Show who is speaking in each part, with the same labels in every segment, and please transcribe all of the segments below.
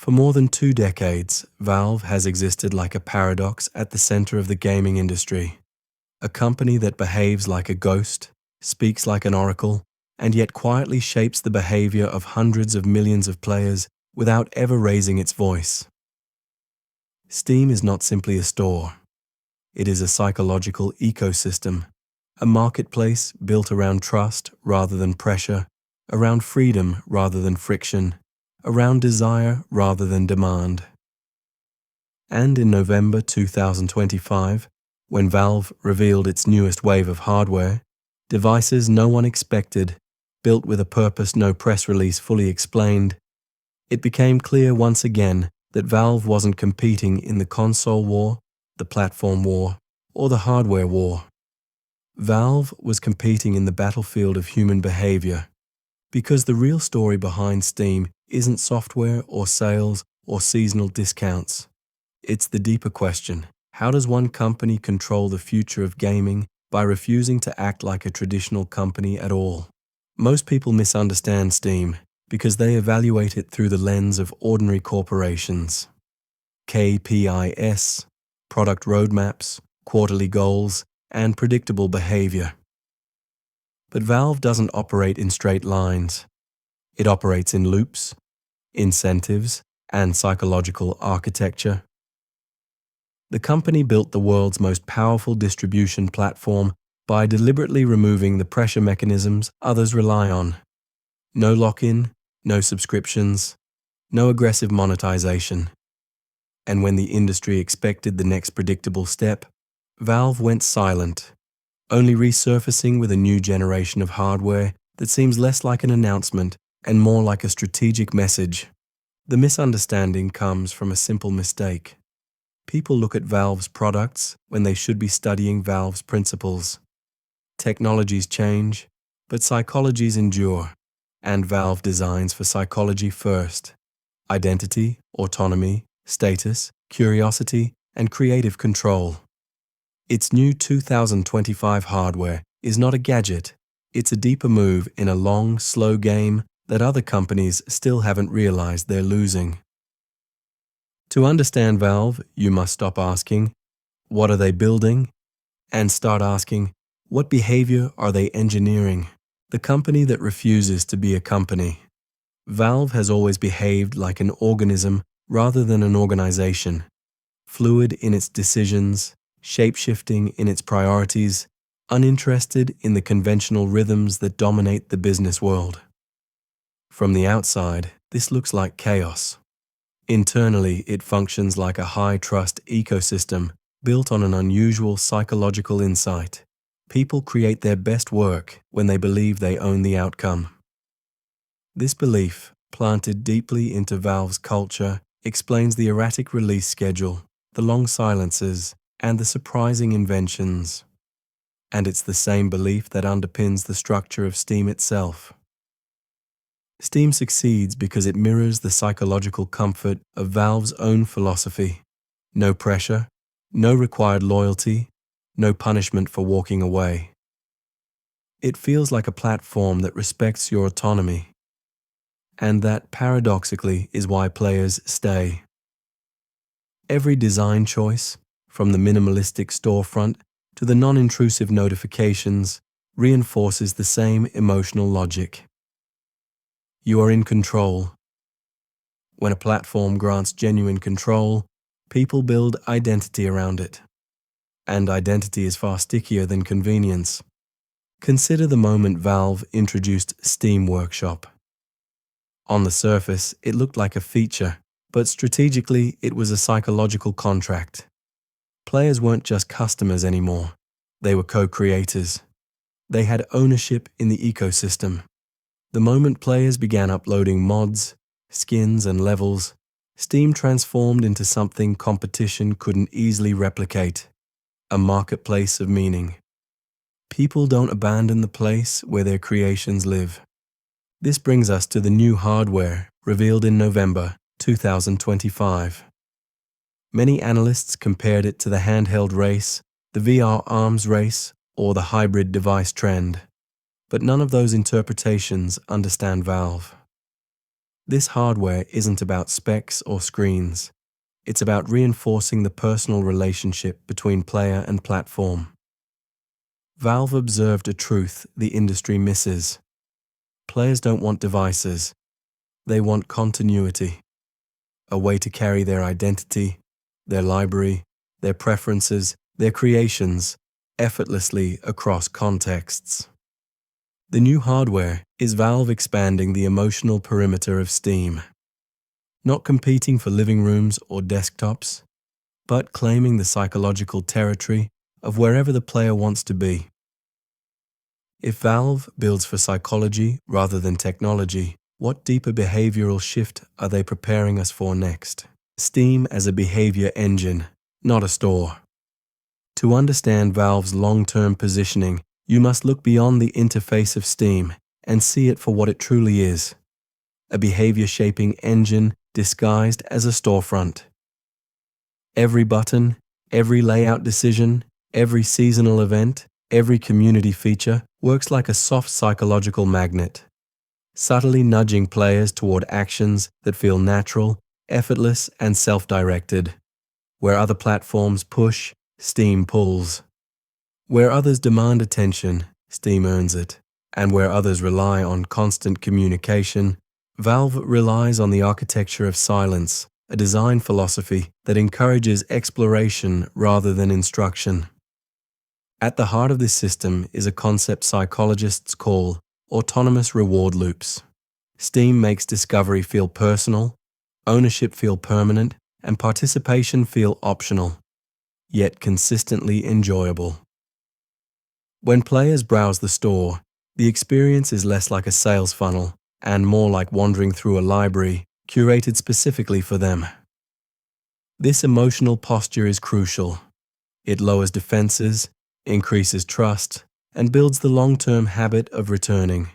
Speaker 1: For more than 2 decades, Valve has existed like a paradox at the center of the gaming industry. A company that behaves like a ghost, speaks like an oracle, and yet quietly shapes the behavior of hundreds of millions of players without ever raising its voice. Steam is not simply a store. It is a psychological ecosystem, a marketplace built around trust rather than pressure, around freedom rather than friction, around desire rather than demand. And in November 2025, when Valve revealed its newest wave of hardware, devices no one expected, built with a purpose no press release fully explained, it became clear once again that Valve wasn't competing in the console war, the platform war, or the hardware war. Valve was competing in the battlefield of human behavior, because the real story behind Steam isn't software or sales or seasonal discounts. It's the deeper question: how does one company control the future of gaming by refusing to act like a traditional company at all? Most people misunderstand Steam because they evaluate it through the lens of ordinary corporations. KPIs, product roadmaps, quarterly goals, and predictable behavior. But Valve doesn't operate in straight lines. It operates in loops, incentives, and psychological architecture. The company built the world's most powerful distribution platform by deliberately removing the pressure mechanisms others rely on. No lock-in, no subscriptions, no aggressive monetization. And when the industry expected the next predictable step, Valve went silent, only resurfacing with a new generation of hardware that seems less like an announcement and more like a strategic message. The misunderstanding comes from a simple mistake. People look at Valve's products when they should be studying Valve's principles. Technologies change, but psychologies endure, and Valve designs for psychology first. Identity, autonomy, status, curiosity, and creative control. Its new 2025 hardware is not a gadget, it's a deeper move in a long, slow game that other companies still haven't realized they're losing. To understand Valve, you must stop asking, what are they building? And start asking, what behavior are they engineering? The company that refuses to be a company. Valve has always behaved like an organism rather than an organization, fluid in its decisions, shape-shifting in its priorities, uninterested in the conventional rhythms that dominate the business world. From the outside, this looks like chaos. Internally, it functions like a high-trust ecosystem built on an unusual psychological insight. People create their best work when they believe they own the outcome. This belief, planted deeply into Valve's culture, explains the erratic release schedule, the long silences, and the surprising inventions. And it's the same belief that underpins the structure of Steam itself. Steam succeeds because it mirrors the psychological comfort of Valve's own philosophy. No pressure, no required loyalty, no punishment for walking away. It feels like a platform that respects your autonomy. And that, paradoxically, is why players stay. Every design choice, from the minimalistic storefront to the non-intrusive notifications, reinforces the same emotional logic. You are in control. When a platform grants genuine control, people build identity around it. And identity is far stickier than convenience. Consider the moment Valve introduced Steam Workshop. On the surface, it looked like a feature, but strategically, it was a psychological contract. Players weren't just customers anymore. They were co-creators. They had ownership in the ecosystem. The moment players began uploading mods, skins, and levels, Steam transformed into something competition couldn't easily replicate: a marketplace of meaning. People don't abandon the place where their creations live. This brings us to the new hardware revealed in November 2025. Many analysts compared it to the handheld race, the VR arms race, or the hybrid device trend. But none of those interpretations understand Valve. This hardware isn't about specs or screens. It's about reinforcing the personal relationship between player and platform. Valve observed a truth the industry misses. Players don't want devices. They want continuity. A way to carry their identity, their library, their preferences, their creations, effortlessly across contexts. The new hardware is Valve expanding the emotional perimeter of Steam. Not competing for living rooms or desktops, but claiming the psychological territory of wherever the player wants to be. If Valve builds for psychology rather than technology, what deeper behavioral shift are they preparing us for next? Steam as a behavior engine, not a store. To understand Valve's long-term positioning, you must look beyond the interface of Steam and see it for what it truly is: a behavior-shaping engine disguised as a storefront. Every button, every layout decision, every seasonal event, every community feature works like a soft psychological magnet, subtly nudging players toward actions that feel natural, effortless, and self-directed. Where other platforms push, Steam pulls. Where others demand attention, Steam earns it. And where others rely on constant communication, Valve relies on the architecture of silence, a design philosophy that encourages exploration rather than instruction. At the heart of this system is a concept psychologists call autonomous reward loops. Steam makes discovery feel personal, ownership feel permanent, and participation feel optional, yet consistently enjoyable. When players browse the store, the experience is less like a sales funnel and more like wandering through a library curated specifically for them. This emotional posture is crucial. It lowers defenses, increases trust, and builds the long-term habit of returning.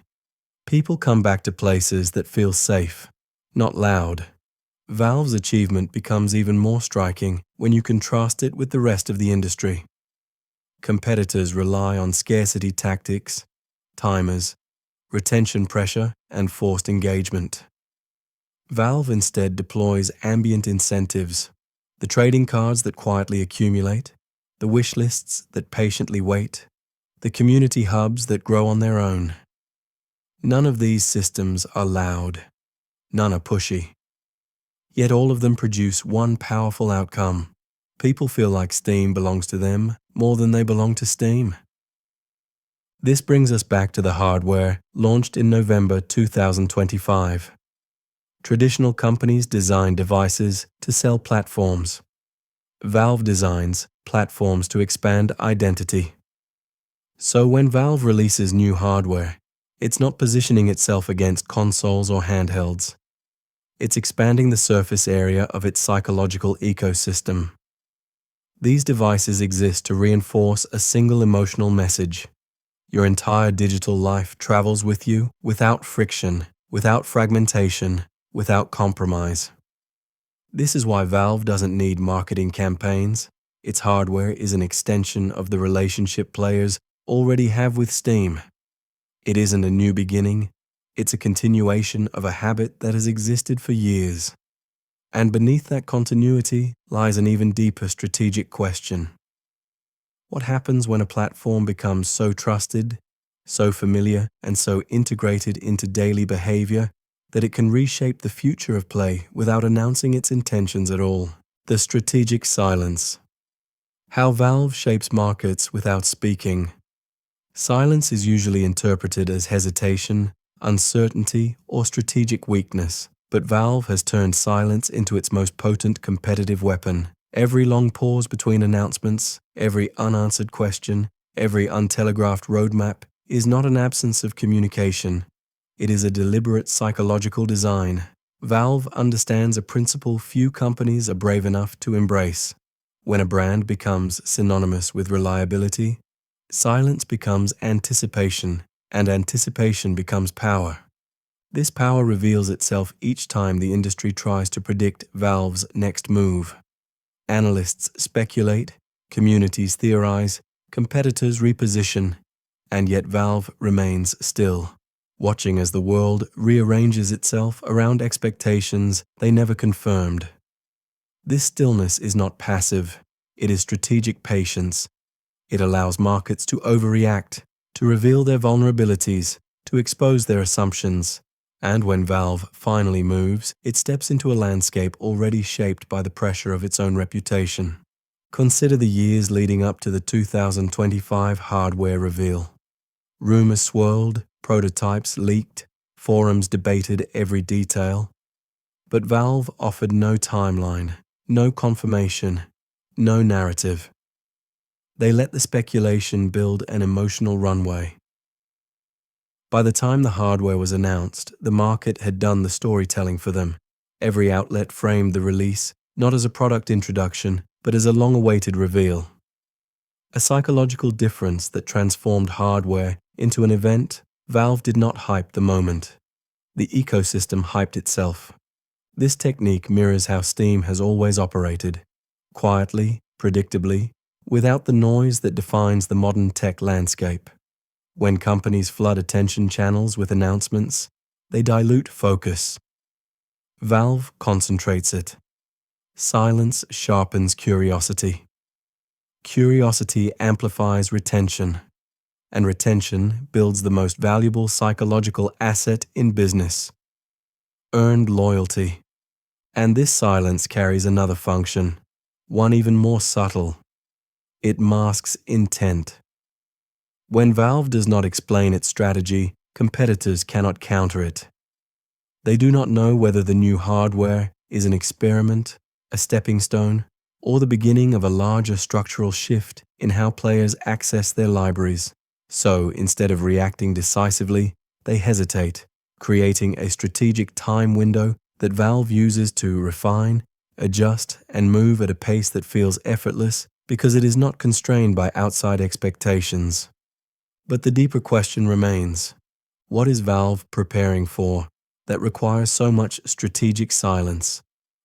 Speaker 1: People come back to places that feel safe, not loud. Valve's achievement becomes even more striking when you contrast it with the rest of the industry. Competitors rely on scarcity tactics, timers, retention pressure, and forced engagement. Valve instead deploys ambient incentives, the trading cards that quietly accumulate, the wish lists that patiently wait, the community hubs that grow on their own. None of these systems are loud. None are pushy. Yet all of them produce one powerful outcome. People feel like Steam belongs to them more than they belong to Steam. This brings us back to the hardware launched in November 2025. Traditional companies design devices to sell platforms. Valve designs platforms to expand identity. So when Valve releases new hardware, it's not positioning itself against consoles or handhelds. It's expanding the surface area of its psychological ecosystem. These devices exist to reinforce a single emotional message. Your entire digital life travels with you without friction, without fragmentation, without compromise. This is why Valve doesn't need marketing campaigns. Its hardware is an extension of the relationship players already have with Steam. It isn't a new beginning, it's a continuation of a habit that has existed for years. And beneath that continuity lies an even deeper strategic question. What happens when a platform becomes so trusted, so familiar, and so integrated into daily behavior that it can reshape the future of play without announcing its intentions at all? The strategic silence. How Valve shapes markets without speaking. Silence is usually interpreted as hesitation, uncertainty, or strategic weakness, but Valve has turned silence into its most potent competitive weapon. Every long pause between announcements, every unanswered question, every untelegraphed roadmap is not an absence of communication. It is a deliberate psychological design. Valve understands a principle few companies are brave enough to embrace. When a brand becomes synonymous with reliability, silence becomes anticipation, and anticipation becomes power. This power reveals itself each time the industry tries to predict Valve's next move. Analysts speculate, communities theorize, competitors reposition, and yet Valve remains still. watching as the world rearranges itself around expectations they never confirmed. This stillness is not passive, it is strategic patience. It allows markets to overreact, to reveal their vulnerabilities, to expose their assumptions. And when Valve finally moves, it steps into a landscape already shaped by the pressure of its own reputation. Consider the years leading up to the 2025 hardware reveal. Rumors swirled, prototypes leaked, forums debated every detail. But Valve offered no timeline, no confirmation, no narrative. They let the speculation build an emotional runway. By the time the hardware was announced, the market had done the storytelling for them. Every outlet framed the release, not as a product introduction, but as a long-awaited reveal. A psychological difference that transformed hardware into an event. Valve did not hype the moment. The ecosystem hyped itself. This technique mirrors how Steam has always operated. Quietly, predictably, without the noise that defines the modern tech landscape. When companies flood attention channels with announcements, they dilute focus. Valve concentrates it. Silence sharpens curiosity. Curiosity amplifies retention, and retention builds the most valuable psychological asset in business: earned loyalty. And this silence carries another function, one even more subtle. It masks intent. When Valve does not explain its strategy, competitors cannot counter it. They do not know whether the new hardware is an experiment, a stepping stone, or the beginning of a larger structural shift in how players access their libraries. So, instead of reacting decisively, they hesitate, creating a strategic time window that Valve uses to refine, adjust, and move at a pace that feels effortless because it is not constrained by outside expectations. But the deeper question remains: what is Valve preparing for that requires so much strategic silence?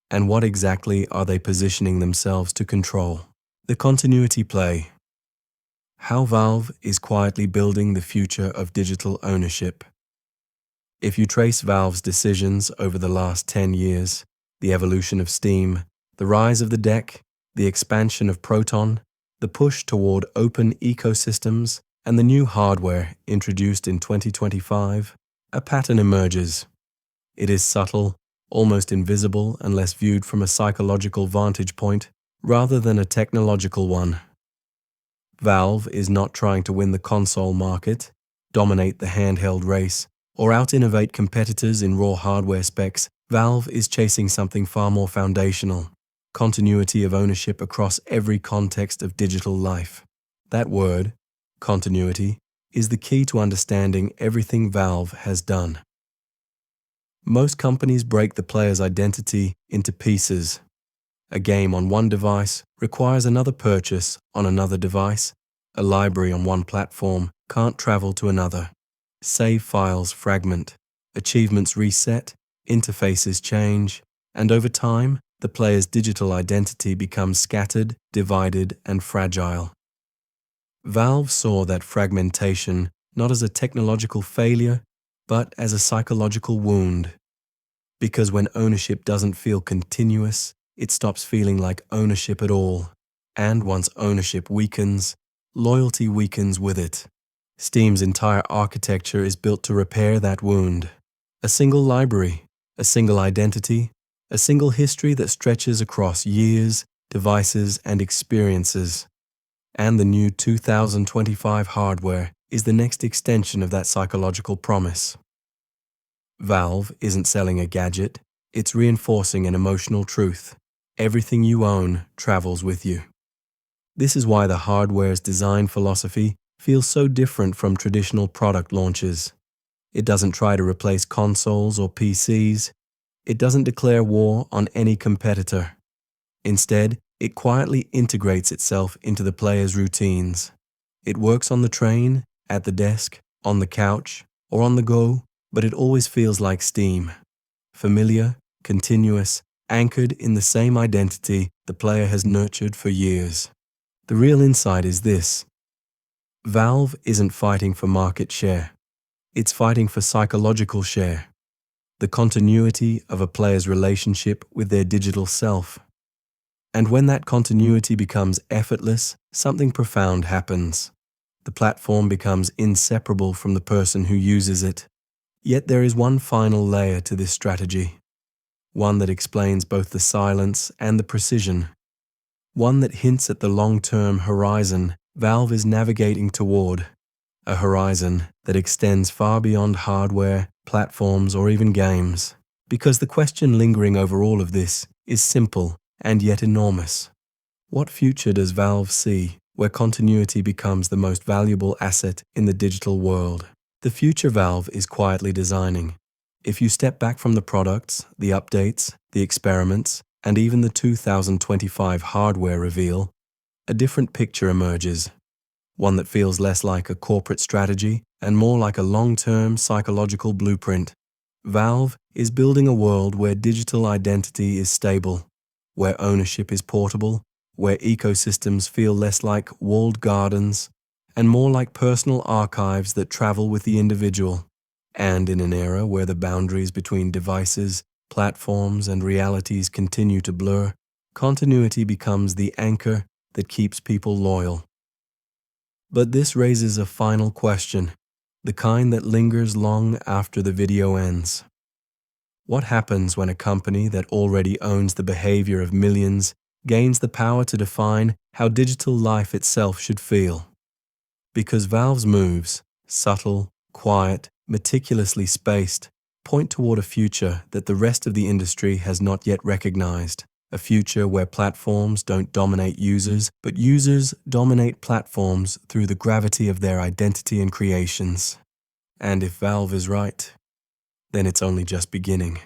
Speaker 1: And what exactly are they positioning themselves to control? The continuity play. How Valve is quietly building the future of digital ownership. If you trace Valve's decisions over the last 10 years, the evolution of Steam, the rise of the deck, the expansion of Proton, the push toward open ecosystems, and the new hardware introduced in 2025, a pattern emerges. It is subtle, almost invisible unless viewed from a psychological vantage point rather than a technological one. Valve is not trying to win the console market, dominate the handheld race, or out-innovate competitors in raw hardware specs. Valve is chasing something far more foundational: continuity of ownership across every context of digital life. That word, continuity, is the key to understanding everything Valve has done. Most companies break the player's identity into pieces. A game on one device requires another purchase on another device. A library on one platform can't travel to another. Save files fragment, achievements reset, interfaces change, and over time, the player's digital identity becomes scattered, divided, and fragile. Valve saw that fragmentation not as a technological failure, but as a psychological wound. Because when ownership doesn't feel continuous, it stops feeling like ownership at all. And once ownership weakens, loyalty weakens with it. Steam's entire architecture is built to repair that wound. A single library, a single identity, a single history that stretches across years, devices, and experiences. And the new 2025 hardware is the next extension of that psychological promise. Valve isn't selling a gadget, it's reinforcing an emotional truth. Everything you own travels with you. This is why the hardware's design philosophy feels so different from traditional product launches. It doesn't try to replace consoles or PCs. It doesn't declare war on any competitor. Instead, it quietly integrates itself into the player's routines. It works on the train, at the desk, on the couch, or on the go, but it always feels like Steam. Familiar, continuous, anchored in the same identity the player has nurtured for years. The real insight is this: Valve isn't fighting for market share. It's fighting for psychological share, the continuity of a player's relationship with their digital self. And when that continuity becomes effortless, something profound happens. The platform becomes inseparable from the person who uses it. Yet there is one final layer to this strategy, one that explains both the silence and the precision, one that hints at the long-term horizon Valve is navigating toward, a horizon that extends far beyond hardware, platforms, or even games. Because the question lingering over all of this is simple and yet enormous. What future does Valve see where continuity becomes the most valuable asset in the digital world? The future Valve is quietly designing. If you step back from the products, the updates, the experiments, and even the 2025 hardware reveal, a different picture emerges. One that feels less like a corporate strategy and more like a long-term psychological blueprint. Valve is building a world where digital identity is stable, where ownership is portable, where ecosystems feel less like walled gardens and more like personal archives that travel with the individual. And in an era where the boundaries between devices, platforms, and realities continue to blur, continuity becomes the anchor that keeps people loyal. But this raises a final question, the kind that lingers long after the video ends. What happens when a company that already owns the behavior of millions gains the power to define how digital life itself should feel? Because Valve's moves, subtle, quiet, meticulously spaced, point toward a future that the rest of the industry has not yet recognized. A future where platforms don't dominate users, but users dominate platforms through the gravity of their identity and creations. And if Valve is right, then it's only just beginning.